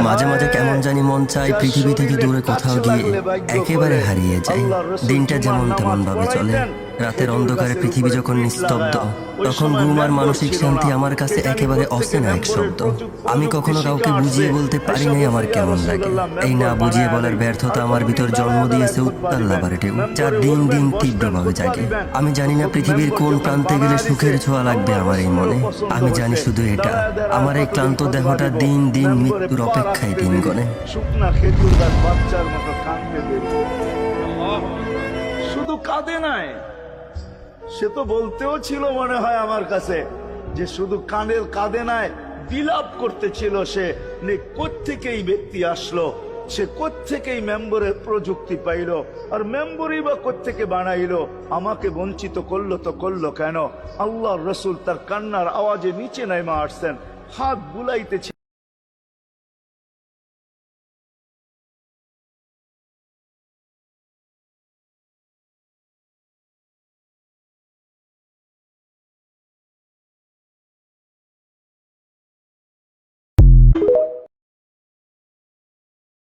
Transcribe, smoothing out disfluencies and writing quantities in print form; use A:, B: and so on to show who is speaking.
A: মাঝে মাঝে কেমন জানি মন চায় পৃথিবী থেকে দূরে কোথাও গিয়ে একেবারে হারিয়ে যাই। দিনটা যেমন তেমন ভাবে চলে। রাতের অন্ধকারে পৃথিবী যখন নিস্তব্ধ, তখন ঘুম আর মানসিক শান্তি আমার কাছে একেবারে অচেনা এক শব্দ। আমি কখনো কাউকে বুঝিয়ে বলতে পারি নাই আমার কেমন লাগে। এই না বুঝিয়ে বলার ব্যর্থতা আমার ভিতর জন্ম দিয়েছে উত্তাল লাভার ঢেউ, যা দিন দিন তীব্রভাবে জাগে। আমি জানি না পৃথিবীর কোন প্রান্তে গেলে সুখের ছোঁয়া লাগবে আমার এই মনে। আমি জানি শুধু এটা, আমার এই ক্লান্ত দেহটা দিন দিন মৃত্যুর অপেক্ষায় দিন গণে।
B: শুকনা খেজুর গাছ বাচ্চার মতো কাঁদতে দেবে, শুধু কাঁদে নাই, সে তো বলতেও ছিল মনে হয় আমার কাছে যে শুধু কাঁদে নাই, বিলাপ করতেছিল সে। কোত্থেকে এই ব্যক্তি আসলো, সে কোত্থেকেই মেম্বরের প্রযুক্তি পাইলো, আর মেম্বরই বা কোত্থেকে বানাইলো, আমাকে বঞ্চিত করলো তো করলো কেন? আল্লাহর রসুল তার কান্নার আওয়াজে নিচে নাইমা আসছেন, হাত বুলাইতেছে।